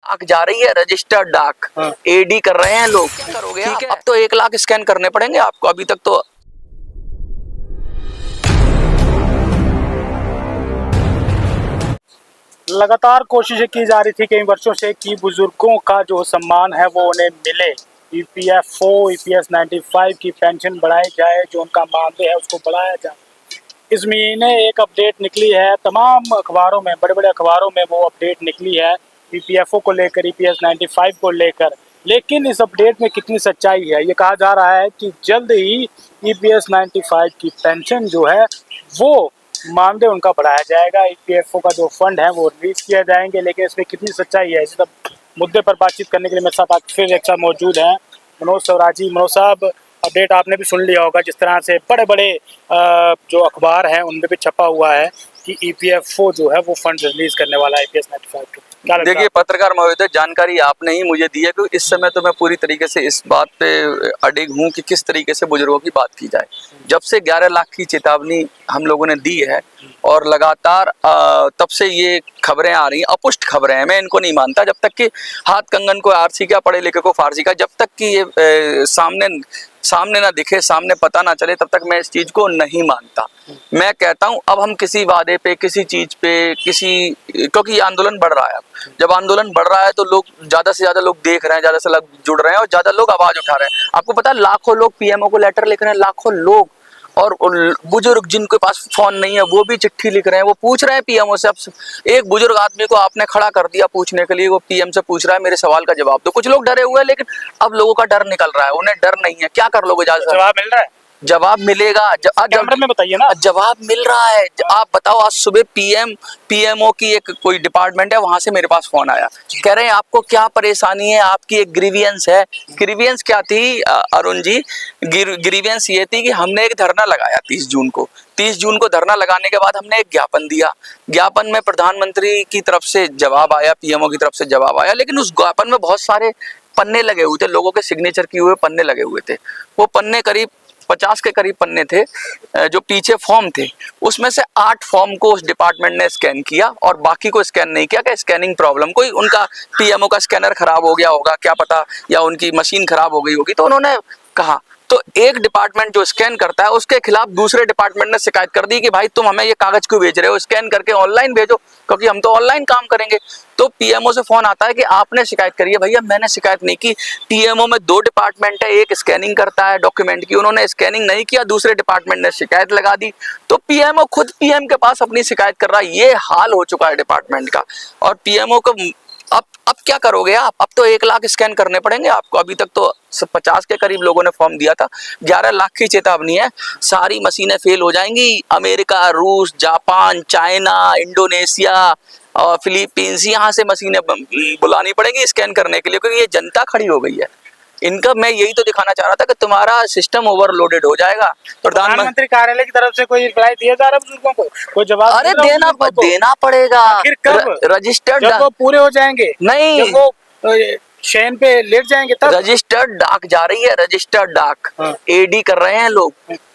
डाक जा रही है, रजिस्टर्ड डाक। एडी कर रहे हैं लोग। क्या करोगे आप? अब तो 1 लाख स्कैन करने पड़ेंगे आपको। अभी तक तो लगातार कोशिशें की जा रही थी कई वर्षों से कि बुजुर्गों का जो सम्मान है वो उन्हें मिले। EPF4 EPS 95 की पेंशन बढ़ाई जाए, जो उनका मानदेय है उसको बढ़ाया जाए। इस महीने एक अपडेट निकली है, तमाम अखबारों में, बड़े बड़े अखबारों में वो अपडेट निकली है EPF4 को लेकर, EPS 95 को लेकर। लेकिन इस अपडेट में कितनी सच्चाई है? ये कहा जा रहा है कि जल्द ही EPS 95 की पेंशन जो है वो मानदेय उनका बढ़ाया जाएगा। EPF4 का जो फंड है वो रिलीज किया जाएंगे। लेकिन इसमें कितनी सच्चाई है, इस सब मुद्दे पर बातचीत करने के लिए मेरे साथ आज फिर एक साथ मौजूद हैं मनोज स्वराजी। मनोज साहब, अपडेट आपने भी सुन लिया होगा, जिस तरह से बड़े बड़े जो अखबार हैं उनमें भी छपा हुआ है कि EPF4 जो है वो फंड रिलीज करने वाला है EPS 95 के। देखिए पत्रकार महोदय, जानकारी आपने ही मुझे दी है, क्योंकि इस समय तो मैं पूरी तरीके से इस बात पे अडिग हूँ कि किस तरीके से बुजुर्गों की बात की जाए। जब से 11 लाख की चेतावनी हम लोगों ने दी है और लगातार तब से ये खबरें आ रही हैं, अपुष्ट खबरें हैं, मैं इनको नहीं मानता। जब तक कि हाथ कंगन को आरसी का, पढ़े लिखे को फारसी का, जब तक कि ये सामने ना दिखे, सामने पता ना चले, तब तक मैं इस चीज को नहीं मानता। मैं कहता हूं अब हम किसी वादे पे, किसी चीज पे, क्योंकि ये आंदोलन बढ़ रहा है। अब जब आंदोलन बढ़ रहा है तो लोग ज्यादा से ज्यादा लोग देख रहे हैं, ज्यादा से लोग जुड़ रहे हैं और ज्यादा लोग आवाज उठा रहे हैं। आपको पता है लाखों लोग पीएमओ को लेटर लिख रहे हैं, लाखों लोग। और बुजुर्ग जिनके पास फोन नहीं है वो भी चिट्ठी लिख रहे हैं, वो पूछ रहे हैं पीएमओ से। अब एक बुजुर्ग आदमी को आपने खड़ा कर दिया पूछने के लिए, वो पीएम से पूछ रहा है मेरे सवाल का जवाब दो। कुछ लोग डरे हुए हैं, लेकिन अब लोगों का डर निकल रहा है, उन्हें डर नहीं है। क्या कर लोगे? जवाब मिल रहा है, जवाब मिलेगा। में बताइए ना, जवाब मिल रहा है। आप बताओ, आज सुबह पीएमओ की एक कोई डिपार्टमेंट है, वहां से मेरे पास फोन आया, कह रहे हैं आपको क्या परेशानी है, आपकी एक ग्रीवियंस है। ग्रीवियंस क्या थी अरुण जी? ग्रीवियंस ये थी कि हमने एक धरना लगाया 30 जून को। 30 जून को धरना लगाने के बाद हमने एक ज्ञापन दिया। ज्ञापन में प्रधानमंत्री की तरफ से जवाब आया, पीएमओ की तरफ से जवाब आया, लेकिन उस ज्ञापन में बहुत सारे पन्ने लगे हुए थे, लोगों के सिग्नेचर किए हुए पन्ने लगे हुए थे। वो पन्ने करीब 50 के करीब पन्ने थे। जो पीछे फॉर्म थे उसमें से 8 फॉर्म को उस डिपार्टमेंट ने स्कैन किया और बाकी को स्कैन नहीं किया। क्या स्कैनिंग प्रॉब्लम, कोई उनका पीएमओ का स्कैनर खराब हो गया होगा, क्या पता, या उनकी मशीन खराब हो गई होगी, तो उन्होंने कहा। तो एक डिपार्टमेंट जो स्कैन करता है उसके खिलाफ दूसरे डिपार्टमेंट ने शिकायत कर दी कि भाई तुम हमें ये कागज क्यों भेज रहे हो, स्कैन करके ऑनलाइन भेजो, क्योंकि हम तो ऑनलाइन काम करेंगे। तो पीएमओ से फोन आता है कि आपने शिकायत करी है। भैया मैंने शिकायत नहीं की। पीएमओ में 2 डिपार्टमेंट है, एक स्कैनिंग करता है डॉक्यूमेंट की, उन्होंने स्कैनिंग नहीं किया, दूसरे डिपार्टमेंट ने शिकायत लगा दी। तो पीएमओ खुद पीएम के पास अपनी शिकायत कर रहा है। ये हाल हो चुका है डिपार्टमेंट का। और पीएमओ को अब क्या करोगे आप? अब तो 1 लाख स्कैन करने पड़ेंगे आपको। अभी तक तो 50 के करीब लोगों ने फॉर्म दिया था। 11 लाख की चेतावनी है। सारी मशीनें फेल हो जाएंगी। अमेरिका, रूस, जापान, चाइना, इंडोनेशिया और फिलीपींस, यहाँ से मशीनें बुलानी पड़ेगी स्कैन करने के लिए, क्योंकि ये जनता खड़ी हो गई है। इनका मैं यही तो दिखाना चाह रहा था कि तुम्हारा सिस्टम ओवरलोडेड हो जाएगा। प्रधानमंत्री कार्यालय की तरफ से कोई रिप्लाई दिया जा रहा है बुजुर्गों को? कोई जवाब? अरे देना पड़ेगा। आखिर कब? रजिस्टर्ड, जब वो पूरे हो जाएंगे? नहीं, जब वो शयन पे लेट जाएंगे तब? रजिस्टर्ड डाक जा रही है, रजिस्टर्ड डाक। एडी कर रहे हैं लोग,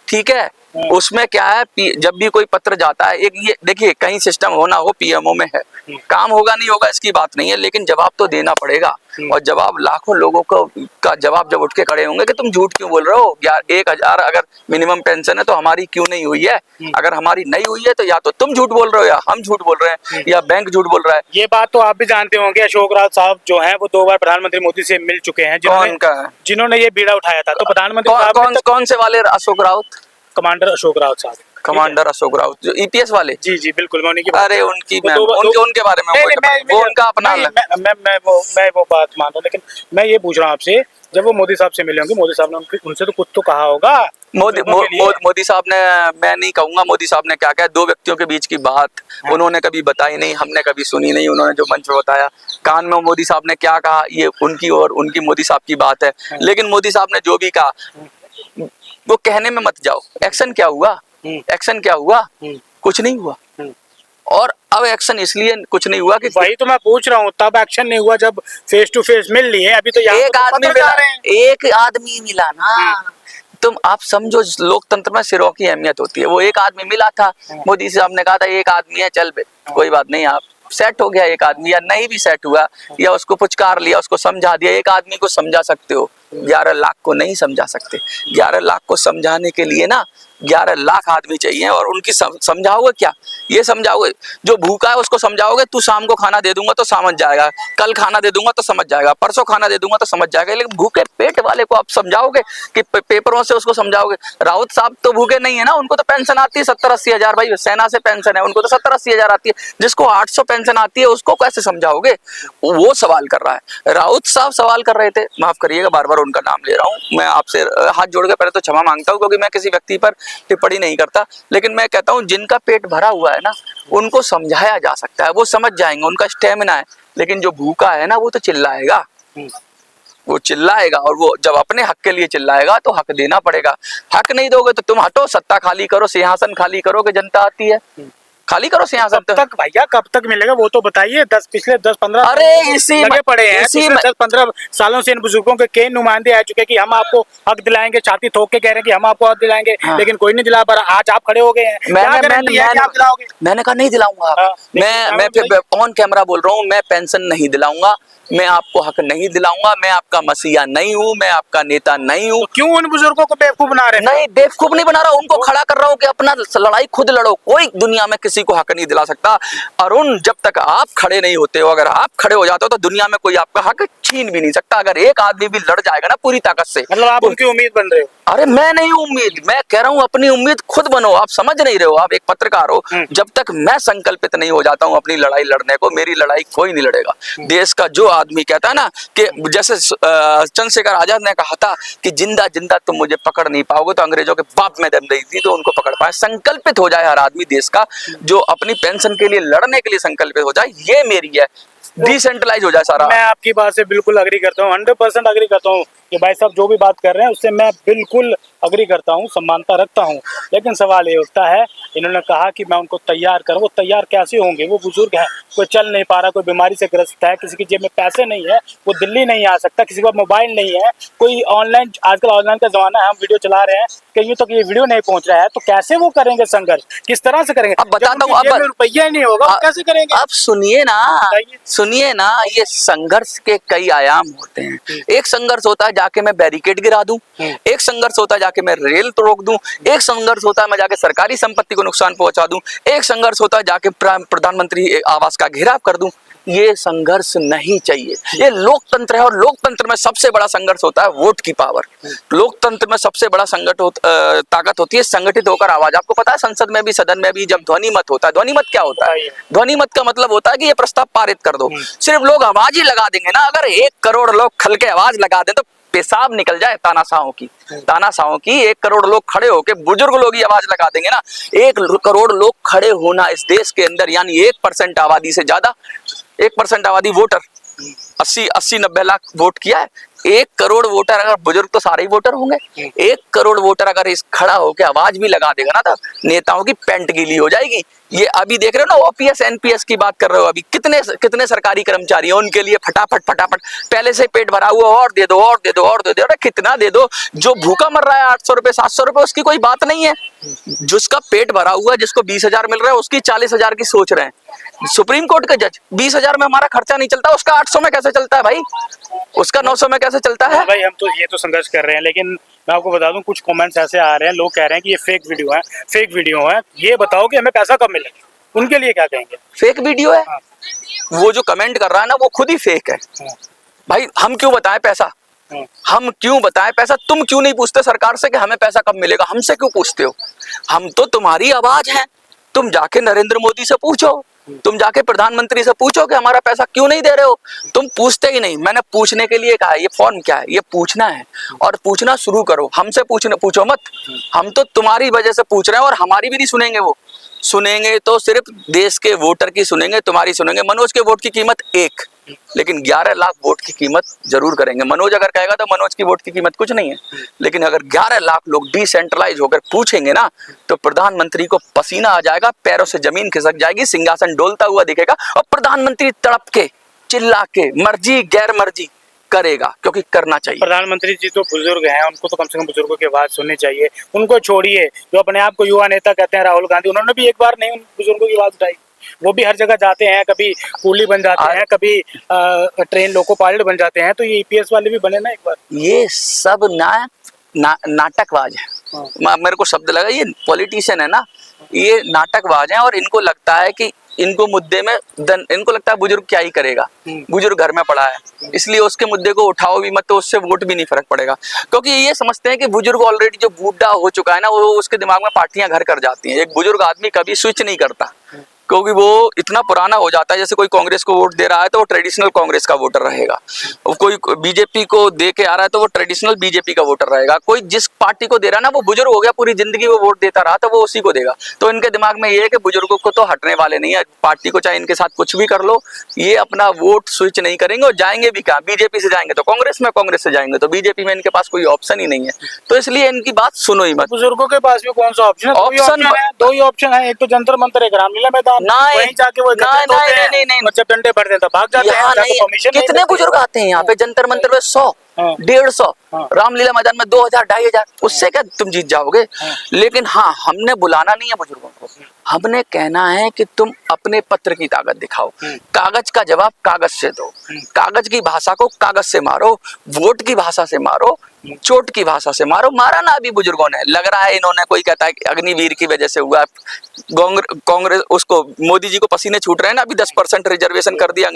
ठीक है। उसमें क्या है, जब भी कोई पत्र जाता है, एक ये देखिए, कहीं सिस्टम होना हो पीएमओ में है, काम होगा नहीं होगा इसकी बात नहीं है, लेकिन जवाब तो देना पड़ेगा। और जवाब लाखों लोगों को का जवाब जब उठ के खड़े होंगे कि तुम झूठ क्यों बोल रहे हो, यार 1000 अगर मिनिमम पेंशन है तो हमारी क्यों नहीं हुई है? अगर हमारी नहीं हुई है तो या तो तुम झूठ बोल रहे हो, या हम झूठ बोल रहे हैं, या बैंक झूठ बोल रहा है। ये बात तो आप भी जानते होंगे, अशोक राउत साहब जो हैं वो 2 बार प्रधानमंत्री मोदी से मिल चुके हैं, जिन्होंने ये बीड़ा उठाया था। तो प्रधानमंत्री कौन से वाले अशोक राउत? कमांडर अशोक राउत साहब, कमांडर अशोक राउत जो ईपीएस वाले? जी बिल्कुल, मैं उनकी अरे उनके बारे में वो उनका अपना मैं वो बात मान रहा हूँ। लेकिन मैं ये पूछ रहा हूँ आपसे, जब वो मोदी साहब से मिले होंगे, मोदी साहब ने उनसे तो कुछ तो कहा होगा। मोदी साहब ने, मैं नहीं कहूंगा मोदी साहब ने क्या कहा। 2 व्यक्तियों के बीच की बात उन्होंने कभी बताई नहीं, हमने कभी सुनी नहीं। उन्होंने जो मंच पे बताया, कान में मोदी साहब ने क्या कहा, ये उनकी और उनकी मोदी साहब की बात है। लेकिन मोदी साहब ने जो भी कहा, वो कहने में मत जाओ। एक्शन क्या हुआ? एक्शन क्या हुआ? कुछ नहीं हुआ। और अब एक्शन इसलिए कुछ नहीं हुआ कि वही तो मैं पूछ रहा हूँ, तब एक्शन नहीं हुआ जब फेस टू फेस मिल लिए। अभी तो एक आदमी मिला ना। तुम आप समझो, लोकतंत्र में सिरों की अहमियत होती है। वो एक आदमी मिला था, मोदी साहब ने कहा था एक आदमी है, चल कोई बात नहीं, आप सेट हो गया एक आदमी, या नहीं भी सेट हुआ, या उसको पुचकार लिया, उसको समझा दिया, एक आदमी को समझा सकते हो, 11 लाख को नहीं समझा सकते। 11 लाख को समझाने के लिए ना 11 लाख आदमी चाहिए, और उनकी समझाओगे क्या? ये समझाओगे, जो भूखा है उसको समझाओगे, तू शाम को खाना दे दूंगा तो समझ जाएगा, कल खाना दे दूंगा तो समझ जाएगा, परसों खाना दे दूंगा तो समझ जाएगा, लेकिन भूखे पेट वाले को आप समझाओगे कि पेपरों से उसको समझाओगे? राउत साहब तो भूखे नहीं है ना, उनको तो पेंशन आती है 70-80 हजार, भाई सेना से पेंशन है, उनको तो 70-80 हजार आती है। जिसको 800 पेंशन आती है उसको कैसे समझाओगे? वो सवाल कर रहा है। राउत साहब सवाल कर रहे थे, माफ करिएगा बार बार उनका नाम ले रहा हूँ, मैं आपसे हाथ जोड़ के पहले तो क्षमा मांगता हूँ, क्योंकि मैं किसी व्यक्ति पर टिप्पणी नहीं करता, लेकिन मैं कहता हूँ जिनका पेट भरा हुआ है ना, उनको समझाया जा सकता है, वो समझ जाएंगे, उनका स्टेमिना है। लेकिन जो भूखा है ना, वो तो चिल्लाएगा, वो चिल्लाएगा, और वो जब अपने हक के लिए चिल्लाएगा तो हक देना पड़ेगा। हक नहीं दोगे तो तुम हटो, सत्ता खाली करो, सिंहासन खाली करो, कि जनता आती है, खाली करो सिंहासन। कब तक भैया, कब तक मिलेगा वो तो बताइए। पिछले 10-15 अरे इसी लगे पड़े हैं, पिछले 10-15 सालों से इन बुजुर्गों के कई नुमाइंदे आ चुके हैं कि हम आपको हक दिलाएंगे, छाती ठोक के कह रहे हैं कि हम आपको हक दिलाएंगे, हाँ। लेकिन कोई नहीं दिला पा रहा। आज आप खड़े हो गए हैं, क्या गारंटी है कि आप दिलाओगे? मैंने कहा नहीं दिलाऊंगा। हाँ, मैं फिर ऑन कैमरा बोल रहा हूँ, मैं पेंशन नहीं दिलाऊंगा, मैं आपको हक नहीं दिलाऊंगा, मैं आपका मसीहा नहीं हूँ, मैं आपका नेता नहीं हूँ। तो क्यों उन बुजुर्गों को बेवकूफ बना रहे हैं? नहीं, बेवकूफ नहीं बना रहा, उनको खड़ा कर रहा हूँ कि अपना लड़ाई खुद लड़ो, कोई दुनिया में किसी को हक नहीं दिला सकता। अरुण, जब तक आप खड़े नहीं होते हो, अगर आप खड़े हो जाते हो तो दुनिया में कोई आपका हक छीन भी नहीं सकता। अगर एक आदमी भी लड़ जाएगा ना पूरी ताकत से, मतलब आप उनकी उम्मीद बन रहे हो? अरे मैं नहीं उम्मीद, मैं कह रहा हूँ अपनी उम्मीद खुद बनो। आप समझ नहीं रहे हो, आप एक पत्रकार हो, जब तक मैं संकल्पित नहीं हो जाता हूँ अपनी लड़ाई लड़ने को, मेरी लड़ाई कोई नहीं लड़ेगा। देश का जो आदमी कहता है ना कि जैसे चंद्रशेखर आजाद ने कहा था कि जिंदा जिंदा तुम मुझे पकड़ नहीं पाओगे, तो अंग्रेजों के बाप में दम दी थी तो उनको पकड़ पाए। संकल्पित हो जाए हर आदमी देश का, जो अपनी पेंशन के लिए लड़ने के लिए संकल्पित हो जाए, ये मेरी है। डिसेंट्रलाइज हो जाए सारा। मैं आपकी बात से बिल्कुल अग्री करता हूँ, 100% अग्री करता हूँ कि भाई साहब जो भी बात कर रहे हैं उससे मैं बिल्कुल अग्री करता हूँ, सम्मानता रखता हूँ। लेकिन सवाल ये उठता है, इन्होंने कहा कि मैं उनको तैयार करूँ, वो तैयार कैसे होंगे? वो बुजुर्ग हैं, कोई चल नहीं पा रहा, कोई बीमारी से ग्रस्त है, किसी की जेब में पैसे नहीं है, वो दिल्ली नहीं आ सकता, किसी के पास मोबाइल नहीं है, कोई ऑनलाइन, आजकल ऑनलाइन का जमाना है, हम वीडियो चला रहे हैं, कहीं तक ये वीडियो नहीं पहुंच रहा है, तो कैसे वो करेंगे संघर्ष? किस तरह से करेंगे? अब बताता हूँ, अब रुपया नहीं होगा, वो कैसे करेंगे? अब सुनिए ना, ये संघर्ष के कई आयाम होते हैं। एक संघर्ष होता है जाके मैं बैरिकेड गिरा दूं, एक संघर्ष होता है जाके मैं रेल तो रोक दूं, एक संघर्ष होता है मैं जाके सरकारी संपत्ति को नुकसान पहुंचा दूं, एक संघर्ष होता है जाके प्रधानमंत्री आवास का घेराव कर दूं। ये संघर्ष नहीं चाहिए, ये लोकतंत्र है, और लोकतंत्र में सबसे बड़ा संघर्ष होता है वोट की पावर। लोकतंत्र में सबसे बड़ा ताकत होती है संगठित होकर आवाज। आपको पता है संसद में भी, सदन में भी जब ध्वनि मत होता है, ध्वनि मत क्या होता है? ध्वनि मत का मतलब होता है कि ये प्रस्ताव पारित कर दो। सिर्फ लोग आवाज ही लगा देंगे ना, अगर 1 करोड़ लोग खल के आवाज लगा दे तो पेशाब निकल जाए तानाशाहों की। 1 करोड़ लोग खड़े होके, बुजुर्ग लोग ही आवाज लगा देंगे ना। 1 करोड़ लोग खड़े होना इस देश के अंदर, यानी 1% आबादी से ज्यादा, 1% आबादी वोटर, 80-90 लाख वोट किया है। 1 करोड़ वोटर, अगर बुजुर्ग तो सारे ही वोटर होंगे, 1 करोड़ वोटर अगर इस खड़ा होकर आवाज भी लगा देगा ना, तो नेताओं की पेंट गीली हो जाएगी। ये अभी देख रहे हो ना, ओपीएस एनपीएस की बात कर रहे हो, अभी कितने सरकारी कर्मचारी हैं, उनके लिए फटाफट पहले से पेट भरा हुआ, और दे दो, और दे दो, और दे दो। अरे कितना दे दो? जो भूखा मर रहा है 800 रुपए 700 रुपए, उसकी कोई बात नहीं है। जिसका पेट भरा हुआ, जिसको 20,000 मिल रहा है, उसकी 40,000 की सोच रहे हैं। सुप्रीम कोर्ट के जज, 20,000 में हमारा खर्चा नहीं चलता, उसका 800 में कैसे चलता है भाई? उसका 900 में कैसे चलता है? भाई हम तो ये तो संघर्ष कर रहे हैं, लेकिन मैं आपको बता दूं कुछ कमेंट्स ऐसे आ रहे हैं, लोग कह रहे हैं कि ये फेक वीडियो है। ये बताओ कि हमें पैसा कब मिलेगा? उनके लिए क्या कहेंगे? फेक वीडियो है? वो जो कमेंट कर रहा है ना, वो खुद ही फेक है। भाई हम क्यों बताएं पैसा? हम क्यों बताएं पैसा? तुम क्यों नहीं पूछते सरकार से कि हमें पैसा कब मिलेगा? हमसे क्यों पूछते हो? हम तो तुम्हारी आवाज हैं। तुम जाके नरेंद्र मोदी से पूछो, तुम जाके प्रधानमंत्री से पूछो कि हमारा पैसा क्यों नहीं दे रहे हो। तुम पूछते ही नहीं। मैंने पूछने के लिए कहा है, ये फॉर्म क्या है? ये पूछना है, और पूछना शुरू करो। हमसे पूछो मत। हम तो तुम्हारी वजह से पूछ रहे हैं, और हमारी भी नहीं सुनेंगे। वो सुनेंगे तो सिर्फ देश के वोटर की सुनेंगे, तुम्हारी सुनेंगे। मनोज के वोट की कीमत 1, लेकिन 11 लाख वोट की कीमत जरूर करेंगे। मनोज अगर कहेगा तो मनोज की वोट की कीमत कुछ नहीं है, लेकिन अगर 11 लाख लोग डिसेंट्रलाइज होकर पूछेंगे ना, तो प्रधानमंत्री को पसीना आ जाएगा, पैरों से जमीन खिसक जाएगी, सिंहासन डोलता हुआ दिखेगा, और प्रधानमंत्री तड़प के, चिल्ला के, मर्जी गैर मर्जी करेगा, क्योंकि करना चाहिए। प्रधानमंत्री जी तो बुजुर्ग हैं, उनको तो कम से कम बुजुर्गों की बात सुननी चाहिए। उनको छोड़िए, जो अपने आप को युवा नेता कहते हैं राहुल गांधी, उन्होंने भी एक बार नहीं उन बुजुर्गों की बात उठाई। वो भी हर जगह जाते हैं, कभी कूली बन जाते हैं, कभी ट्रेन लोको पायलट बन जाते हैं, तो ये ईपीएस वाले भी बने ना एक बार। ये सब नाटकबाज है। मेरे को शब्द लगा, ये पॉलिटिशियन है ना, ये नाटकबाज हैं और इनको लगता है कि इनको मुद्दे में इनको लगता है बुजुर्ग क्या ही करेगा, बुजुर्ग घर में पड़ा है इसलिए उसके मुद्दे को उठाओ भी मत, तो उससे वोट भी नहीं फर्क पड़ेगा। क्योंकि ये समझते हैं कि बुजुर्ग ऑलरेडी जो बूढ़ा हो चुका है ना, वो उसके दिमाग में पार्टियां घर कर जाती हैं। एक बुजुर्ग आदमी कभी स्विच नहीं करता, क्योंकि वो इतना पुराना हो जाता है। जैसे कोई कांग्रेस को वोट दे रहा है तो वो ट्रेडिशनल कांग्रेस का वोटर रहेगा, कोई बीजेपी को दे के आ रहा है तो वो ट्रेडिशनल बीजेपी का वोटर रहेगा। कोई जिस पार्टी को दे रहा है ना, वो बुजुर्ग हो गया, पूरी जिंदगी वो वोट देता रहा तो वो उसी को देगा। तो इनके दिमाग में ये है कि बुजुर्गों को तो हटने वाले नहीं है, पार्टी को चाहे इनके साथ कुछ भी कर लो, ये अपना वोट स्विच नहीं करेंगे। और जाएंगे भी कहाँ, बीजेपी से जाएंगे तो कांग्रेस में, कांग्रेस से जाएंगे तो बीजेपी में, इनके पास कोई ऑप्शन ही नहीं है। तो इसलिए इनकी बात सुनो ही मत। बुजुर्गों के पास भी कौन सा ऑप्शन है? दो ही ऑप्शन है, एक तो जंतर मंतर, एक रामलीला मैदान। वहीं जाके वो नहीं, जब डंडे भरते हैं तो भाग जाते हैं। कितने बुजुर्ग आते हैं यहाँ पे जंतर मंतर में? 100, 150, रामलीला मैदान में 2000, 2500, उससे क्या तुम जीत जाओगे? लेकिन हाँ, हमने बुलाना नहीं है बुजुर्गों को, हमने कहना है कि तुम अपने पत्र की ताकत दिखाओ, कागज का जवाब कागज से दो, कागज की भाषा को कागज से मारो, वोट की भाषा से मारो, चोट की भाषा से मारो। मारा ना अभी बुजुर्गों ने, लग रहा है इन्होंने, कोई कहता है कि अग्निवीर की वजह से हुआ, कांग्रेस उसको मोदी जी को पसीने छूट रहे हैं ना, अभी 10% रिजर्वेशन कर दिया।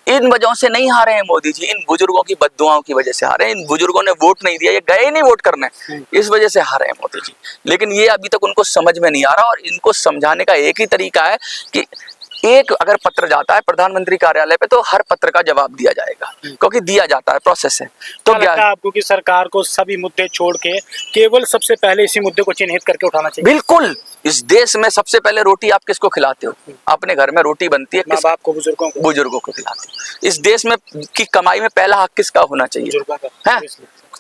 इन वजहों से नहीं हारे हैं मोदी जी, इन बुजुर्गों की बद्दुआओं की वजह से हारे हैं। इन बुजुर्गों ने वोट नहीं दिया, ये गए नहीं वोट करने, इस वजह से हारे हैं मोदी जी। लेकिन ये अभी तक उनको समझ में नहीं आ रहा, और इनको समझाने का एक ही तरीका है कि एक अगर पत्र जाता है प्रधानमंत्री कार्यालय पे तो हर पत्र का जवाब दिया जाएगा, क्योंकि दिया जाता है, प्रोसेस है। तो क्या लगता है आपको कि सरकार को सभी मुद्दे छोड़ के केवल सबसे पहले इसी मुद्दे को चिन्हित करके उठाना चाहिए? बिल्कुल। इस देश में सबसे पहले रोटी आप किसको खिलाते हो? अपने घर में रोटी बनती है, किस बाप को, बुजुर्गों को खिलाते हो। इस देश में की कमाई में पहला हक किसका होना चाहिए? बुजुर्गों का है।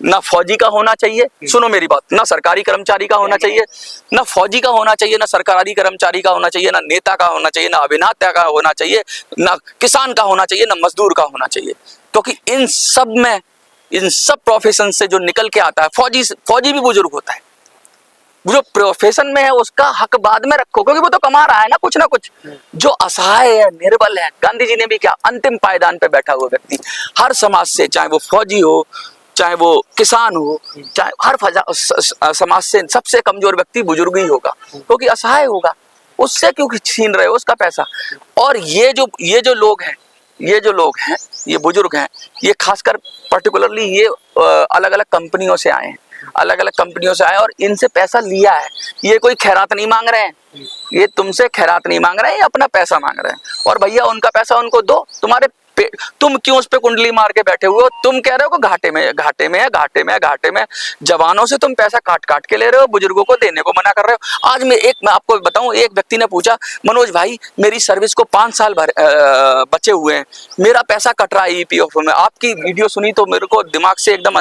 ना फौजी का होना चाहिए, सुनो मेरी बात, ना सरकारी कर्मचारी का होना चाहिए, ना फौजी का होना चाहिए, ना सरकारी कर्मचारी का होना चाहिए, ना नेता का होना चाहिए, ना अभिनेता का होना चाहिए, ना किसान का होना चाहिए, ना मजदूर का होना चाहिए। क्योंकि इन सब प्रोफेशन से जो निकल के आता है, फौजी भी बुजुर्ग होता है। जो प्रोफेशन में है उसका हक बाद में रखो, क्योंकि वो तो कमा रहा है ना कुछ। जो असहाय है, निर्बल है, गांधी जी ने भी क्या, अंतिम पायदान पे बैठा हुआ व्यक्ति, हर समाज से, चाहे वो फौजी हो, चाहे वो किसान हो, चाहे हर समाज से सबसे कमजोर व्यक्ति बुजुर्ग ही होगा, क्योंकि असहाय होगा। उससे क्यों छीन रहे हो उसका पैसा? और ये जो लोग हैं, ये बुजुर्ग हैं, ये खासकर पर्टिकुलरली ये अलग अलग कंपनियों से आए हैं, और इनसे पैसा लिया है। ये कोई खैरात नहीं मांग रहे हैं, ये तुमसे खैरात नहीं मांग रहे हैं, ये अपना पैसा मांग रहे हैं। और भैया उनका पैसा उनको दो, तुम क्यों उस पे कुंडली मार के बैठे हुए हो? तुम कह रहे हो कि घाटे में जवानों से तुम पैसा काट के ले रहे हो, बुजुर्गों को देने को मना कर रहे हो। आज मैं आपको बताऊं, एक व्यक्ति ने पूछा, मनोज भाई मेरी सर्विस को 5 साल बचे हुए हैं, मेरा पैसा कट रहा है ईपीएफओ में। आपकी वीडियो सुनी तो मेरे को दिमाग से एकदम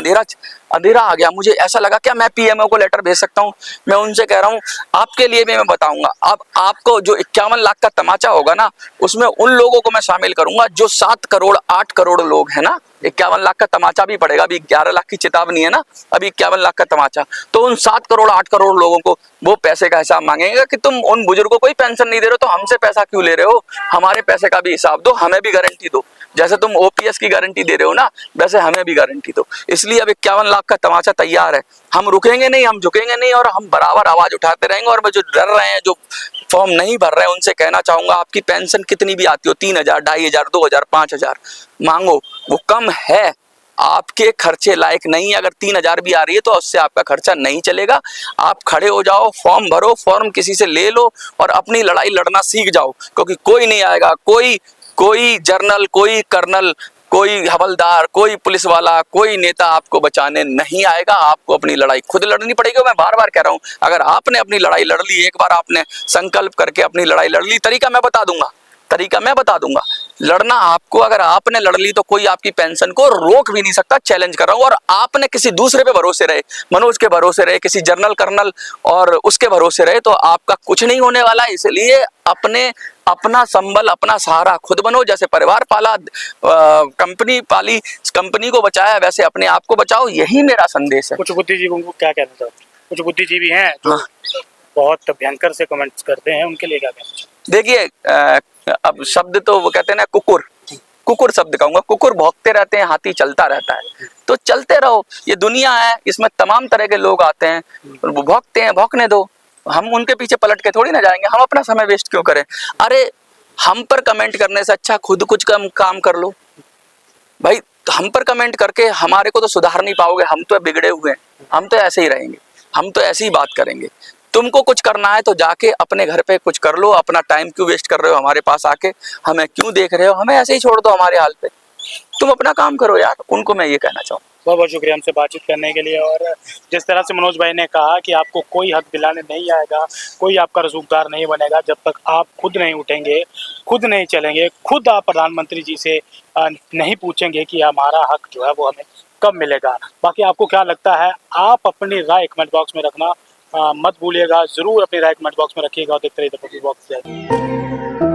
अंधेरा आ गया। मुझे ऐसा लगा क्या मैं पीएमओ को लेटर भेज सकता हूँ? मैं उनसे कह रहा हूँ आपके लिए भी मैं बताऊंगा, अब आपको जो 51 लाख का तमाचा होगा ना, उसमें उन लोगों को मैं शामिल करूंगा जो 7 करोड़ 8 करोड़ लोग हैं ना। 51 लाख का तमाचा भी पड़ेगा, अभी 11 लाख की चेतावनी है ना, अभी 51 लाख का तमाचा। तो उन 7 करोड़ 8 करोड़ लोगों को वो पैसे का हिसाब मांगेंगे कि तुम उन बुजुर्गों को ही पेंशन नहीं दे रहे हो तो हमसे पैसा क्यों ले रहे हो? हमारे पैसे का भी हिसाब दो, हमें भी गारंटी दो। जैसे तुम ओपीएस की गारंटी दे रहे हो ना, वैसे हमें भी गारंटी दो। इसलिए अब 51 लाख का तमाचा तैयार है, हम रुकेंगे नहीं, हम झुकेंगे नहीं, और हम बराबर आवाज उठाते रहेंगे। और जो डर रहे हैं, जो फॉर्म नहीं भर रहे हैं, उनसे कहना चाहूंगा आपकी पेंशन कितनी भी आती हो, 3000, 2500, 2000, 5000 मांगो, वो कम है, आपके खर्चे लायक नहीं है। अगर 3000 भी आ रही है तो उससे आपका खर्चा नहीं चलेगा। आप खड़े हो जाओ, फॉर्म भरो, फॉर्म किसी से ले लो और अपनी लड़ाई लड़ना सीख जाओ, क्योंकि कोई नहीं आएगा, कोई जर्नल, कोई कर्नल, कोई हवलदार, कोई पुलिस वाला, कोई नेता आपको बचाने नहीं आएगा। आपको अपनी लड़ाई खुद लड़नी पड़ेगी। मैं बार बार कह रहा हूं, अगर आपने अपनी लड़ाई लड़ ली, एक बार आपने संकल्प करके अपनी लड़ाई लड़ ली, तरीका मैं बता दूंगा लड़ना आपको। अगर आपने लड़ ली तो कोई आपकी पेंशन को रोक भी नहीं सकता, चैलेंज कर रहा हूं। और आपने किसी दूसरे पे भरोसे रहे, मनोज के भरोसे रहे, किसी जर्नल कर्नल और उसके भरोसे रहे, तो आपका कुछ नहीं होने वाला। इसलिए अपना संबल, अपना सहारा खुद बनो। जैसे परिवार पाला, कंपनी पाली, कंपनी को बचाया, वैसे अपने आप को बचाओ। यही मेरा संदेश है। कुछ बुद्धिजीवियों को क्या कहना चाहते हैं? कुछ बुद्धिजीवी हैं जो बहुत भयंकर से कमेंट्स करते हैं, उनके लिए क्या कहना चाहते हैं? देखिए अब शब्द तो वो कहते हैं ना, कुकुर, कुकुर शब्द कहूंगा। कुकुर भौंकते रहते हैं, हाथी चलता रहता है। तो चलते रहो, ये दुनिया है, इसमें तमाम तरह के लोग आते हैं, वो भौंकते हैं, भौंकने दो। हम उनके पीछे पलट के थोड़ी ना जाएंगे, हम अपना समय वेस्ट क्यों करें? अरे हम पर कमेंट करने से अच्छा खुद कुछ काम कर लो भाई। हम पर कमेंट करके हमारे को तो सुधार नहीं पाओगे, हम तो बिगड़े हुए हैं, हम तो ऐसे ही रहेंगे, हम तो ऐसी ही बात करेंगे। तुमको कुछ करना है तो जाके अपने घर पे कुछ कर लो, अपना टाइम क्यों वेस्ट कर रहे हो हमारे पास आके, हमें क्यों देख रहे हो, हमें ऐसे ही छोड़ दो हमारे हाल पे, तुम अपना काम करो यार। उनको मैं ये कहना चाहूँ। बहुत बहुत शुक्रिया हमसे बातचीत करने के लिए। और जिस तरह से मनोज भाई ने कहा कि आपको कोई हक दिलाने नहीं आएगा, कोई आपका रसूखदार नहीं बनेगा जब तक आप खुद नहीं उठेंगे, खुद नहीं चलेंगे, खुद आप प्रधानमंत्री जी से नहीं पूछेंगे कि हमारा हक जो है वो हमें कब मिलेगा। बाकी आपको क्या लगता है, आप अपनी राय कमेंट बॉक्स में रखना मत भूलिएगा। ज़रूर अपनी राय कमेंट बॉक्स में रखिएगा और देखते रहिए द पीपल बॉक्स।